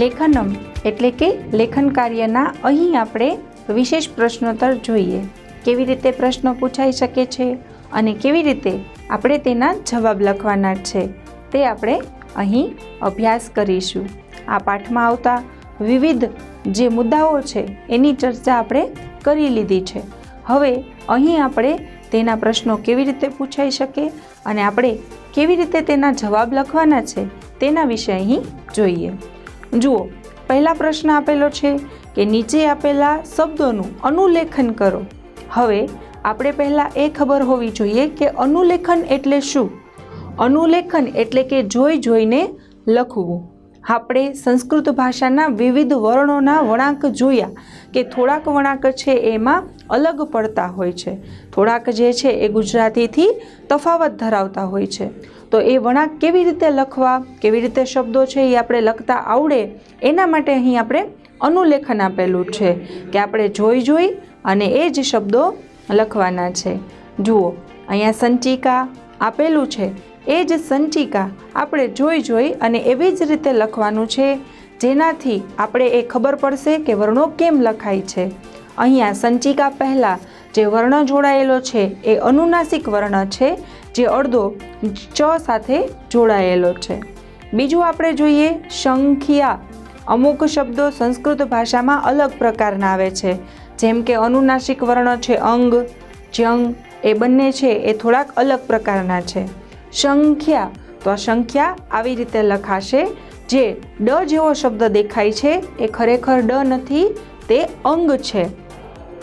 લેખનમ એટલે કે લેખન કાર્યના અહીં આપણે વિશેષ પ્રશ્નોત્તર જોઈએ. કેવી રીતે પ્રશ્નો પૂછાઈ શકે છે અને કેવી રીતે આપણે તેના જવાબ લખવાના છે તે આપણે અહીં અભ્યાસ કરીશું. આ પાઠમાં આવતા વિવિધ જે મુદ્દાઓ છે એની ચર્ચા આપણે કરી લીધી છે. હવે અહીં આપણે તેના પ્રશ્નો કેવી રીતે પૂછાઈ શકે અને આપણે કેવી રીતે તેના જવાબ લખવાના છે તેના વિશે અહીં જોઈએ. જુઓ, પહેલા પ્રશ્ન આપેલો છે કે નીચે આપેલા શબ્દોનું અનુલેખન કરો. હવે આપણે પહેલાં એ ખબર હોવી જોઈએ કે અનુલેખન એટલે શું. અનુલેખન એટલે કે જોઈ જોઈને લખવું. આપણે સંસ્કૃત ભાષાના વિવિધ વર્ણોના વળાંક જોયા કે થોડાક વળાંક છે એમાં અલગ પડતા હોય છે, થોડાક જે છે એ ગુજરાતીથી તફાવત ધરાવતા હોય છે. તો એ વળાંક કેવી રીતે લખવા, કેવી રીતે શબ્દો છે એ આપણે લખતા આવડે એના માટે અહીં આપણે અનુલેખન આપેલું છે કે આપણે જોઈ અને એ જ શબ્દો લખવાના છે. જુઓ, અહીંયા સંચિકા આપેલું છે, એ જ સંચિકા આપણે જોઈ અને એવી જ રીતે લખવાનું છે જેનાથી આપણે એ ખબર પડશે કે વર્ણો કેમ લખાય છે. અહીંયા સંચિકા પહેલાં જે વર્ણ જોડાયેલો છે એ અનુનાસિક વર્ણ છે જે અડધો ચ સાથે જોડાયેલો છે. બીજું આપણે જોઈએ સંખ્યા. અમુક શબ્દો સંસ્કૃત ભાષામાં અલગ પ્રકારના આવે છે, જેમ કે અનુનાસિક વર્ણ છે અંગ, જંગ, એ બંને છે એ થોડાક અલગ પ્રકારના છે. સંખ્યા, તો આ સંખ્યા આવી રીતે લખાશે. જે ડ જેવો શબ્દ દેખાય છે એ ખરેખર ડ નથી, તે અંગ છે.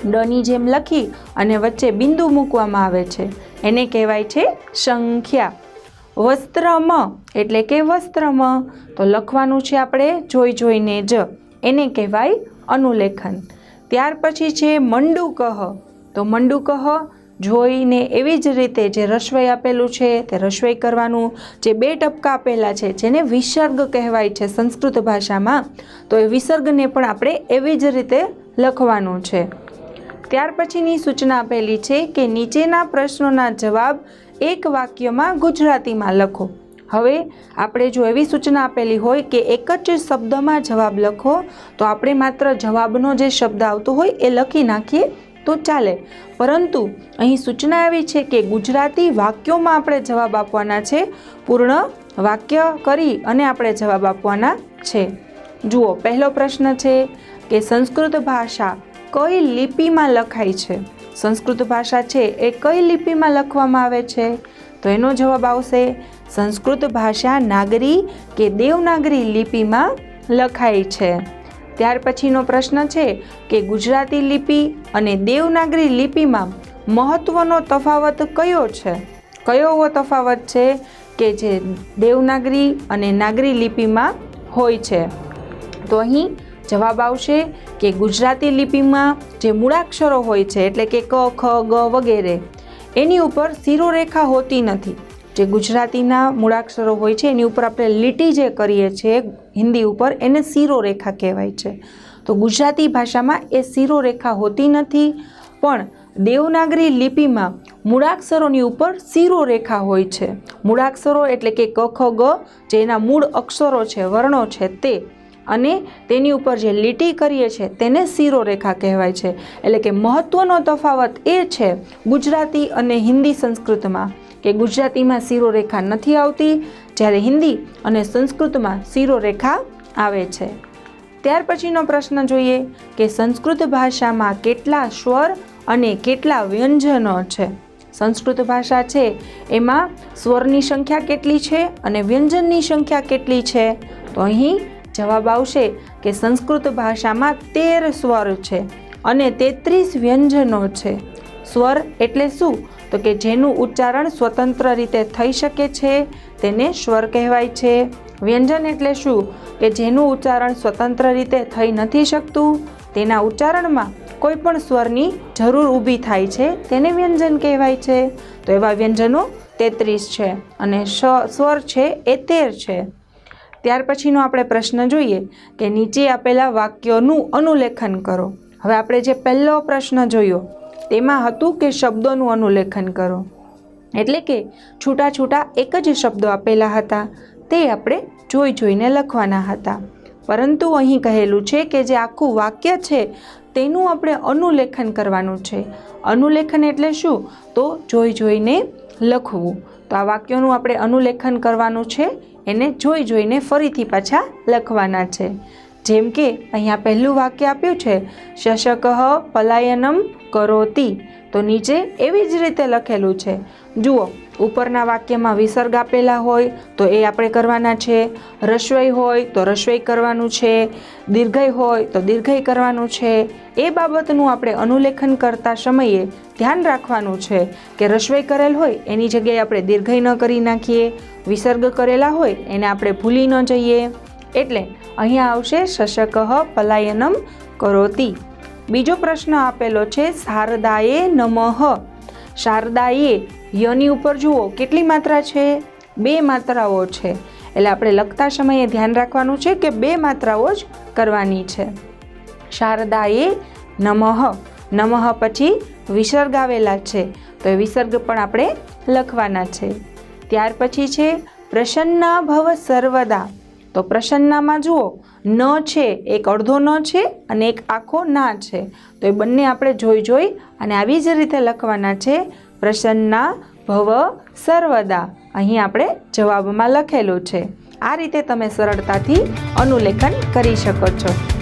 ડની જેમ લખી અને વચ્ચે બિંદુ મૂકવામાં આવે છે, એને કહેવાય છે સંખ્યા. વસ્ત્રમ એટલે કે વસ્ત્રમ, તો લખવાનું છે આપણે જોઈને જ, એને કહેવાય અનુલેખન. ત્યાર પછી છે મંડુકહ. તો મંડુકહ જોઈને એવી જ રીતે જે રસવઈ આપેલું છે તે રસવઈ કરવાનું. જે બે ટપકા આપેલા છે જેને વિસર્ગ કહેવાય છે સંસ્કૃત ભાષામાં, તો એ વિસર્ગને પણ આપણે એવી જ રીતે લખવાનું છે. ત્યાર પછીની સૂચના આપેલી છે કે નીચેના પ્રશ્નોના જવાબ એક વાક્યમાં ગુજરાતીમાં લખો. હવે આપણે જો એવી સૂચના આપેલી હોય કે એક જ શબ્દમાં જવાબ લખો, તો આપણે માત્ર જવાબનો જે શબ્દ આવતો હોય એ લખી નાખીએ તો ચાલે, પરંતુ અહીં સૂચના આવી છે કે ગુજરાતી વાક્યોમાં આપણે જવાબ આપવાના છે, પૂર્ણ વાક્ય કરી અને આપણે જવાબ આપવાના છે. જુઓ, પહેલો પ્રશ્ન છે કે સંસ્કૃત ભાષા કઈ લિપિમાં લખાય છે. સંસ્કૃત ભાષા છે એ કઈ લિપિમાં લખવામાં આવે છે, તો એનો જવાબ આવશે સંસ્કૃત ભાષા નાગરી કે દેવનાગરી લિપિમાં લખાય છે. ત્યાર પછીનો પ્રશ્ન છે કે ગુજરાતી લિપિ અને દેવનાગરી લિપિમાં મહત્વનો તફાવત કયો છે. કયો એવો તફાવત છે કે જે દેવનાગરી અને નાગરી લિપિમાં હોય છે, તો અહીં જવાબ આવશે કે ગુજરાતી લિપિમાં જે મૂળાક્ષરો હોય છે એટલે કે ક, ખ, ગ વગેરે, એની ઉપર શિરોરેખા હોતી નથી. જે ગુજરાતીના મૂળાક્ષરો હોય છે એની ઉપર આપણે લીટી જે કરીએ છીએ હિન્દી ઉપર, એને શિરોરેખા કહેવાય છે. તો ગુજરાતી ભાષામાં એ શિરોરેખા હોતી નથી, પણ દેવનાગરી લિપિમાં મૂળાક્ષરોની ઉપર શિરોરેખા હોય છે. મૂળાક્ષરો એટલે કે ક, ખ, ગ જે એના મૂળ અક્ષરો છે, વર્ણો છે તે, અને તેની ઉપર જે લીટી કરીએ છીએ તેને શિરોરેખા કહેવાય છે. એટલે કે મહત્વનો તફાવત એ છે ગુજરાતી અને હિન્દી સંસ્કૃતમાં કે ગુજરાતીમાં શિરોરેખા નથી આવતી, જ્યારે હિન્દી અને સંસ્કૃતમાં શિરોરેખા આવે છે. ત્યાર પછીનો પ્રશ્ન જોઈએ કે સંસ્કૃત ભાષામાં કેટલા સ્વર અને કેટલા વ્યંજનો છે. સંસ્કૃત ભાષા છે એમાં સ્વરની સંખ્યા કેટલી છે અને વ્યંજનની સંખ્યા કેટલી છે, તો અહીં જવાબ આવશે કે સંસ્કૃત ભાષામાં 13 સ્વર છે અને 33 વ્યંજનો છે. સ્વર એટલે શું, તો કે જેનું ઉચ્ચારણ સ્વતંત્ર રીતે થઈ શકે છે તેને સ્વર કહેવાય છે. વ્યંજન એટલે શું, કે જેનું ઉચ્ચારણ સ્વતંત્ર રીતે થઈ નથી શકતું, તેના ઉચ્ચારણમાં કોઈ પણ સ્વરની જરૂર ઊભી થાય છે તેને વ્યંજન કહેવાય છે. તો એવા વ્યંજનો 33 છે અને સ્વર છે એ 13 છે. ત્યાર પછીનો આપણે પ્રશ્ન જોઈએ કે નીચે આપેલા વાક્યોનું અનુલેખન કરો. હવે આપણે જે પહેલો પ્રશ્ન જોયો તેમાં હતું કે શબ્દોનું અનુલેખન કરો, એટલે કે છૂટા છૂટા એક જ શબ્દો આપેલા હતા, તે આપણે જોઈને લખવાના હતા. પરંતુ અહીં કહેલું છે કે જે આખું વાક્ય છે તેનું આપણે અનુલેખન કરવાનું છે. અનુલેખન એટલે શું? તો જોઈ જોઈને લખવું. તો આ વાક્યોનું આપણે અનુલેખન કરવાનું છે, એને જોઈ જોઈને ફરીથી પાછા લખવાના છે. જેમ કે અહીંયા પહેલું વાક્ય આપ્યું છે શશકઃ પલાયનમ કરોતિ, તો નીચે એવી જ રીતે લખેલું છે. જુઓ, ઉપરના વાક્યમાં વિસર્ગ આપેલા હોય તો એ આપણે કરવાના છે, રસ્વઈ હોય તો રસ્વઈ કરવાનું છે, દીર્ઘઈ હોય તો દીર્ઘઈ કરવાનું છે. એ બાબતનું આપણે અનુલેખન કરતા સમયે ધ્યાન રાખવાનું છે કે રસ્વઈ કરેલ હોય એની જગ્યાએ આપણે દીર્ઘઈ ન કરી નાખીએ, વિસર્ગ કરેલા હોય એને આપણે ભૂલી ન જઈએ. એટલે અહીંયા આવશે શશકઃ પલાયનમ કરોતિ. બીજો પ્રશ્ન આપેલો છે શારદાએ નમઃ. શારદાએ યની ઉપર જુઓ કેટલી માત્રા છે? 2 માત્રાઓ છે. એટલે આપણે લખતા સમયે ધ્યાન રાખવાનું છે કે 2 માત્રાઓ જ કરવાની છે. શારદાએ નમઃ. નમઃ પછી વિસર્ગ આવેલા છે તો એ વિસર્ગ પણ આપણે લખવાના છે. ત્યાર પછી છે પ્રસન્ના ભવ સર્વદા. તો પ્રસન્નામાં જુઓ ન છે, એક અડધો ન છે અને એક આખો ના છે. તો એ બંને આપણે જોઈ અને આવી જ રીતે લખવાના છે. પ્રસન્ના ભવ સર્વદા અહીં આપણે જવાબમાં લખેલું છે. આ રીતે તમે સરળતાથી અનુલેખન કરી શકો છો.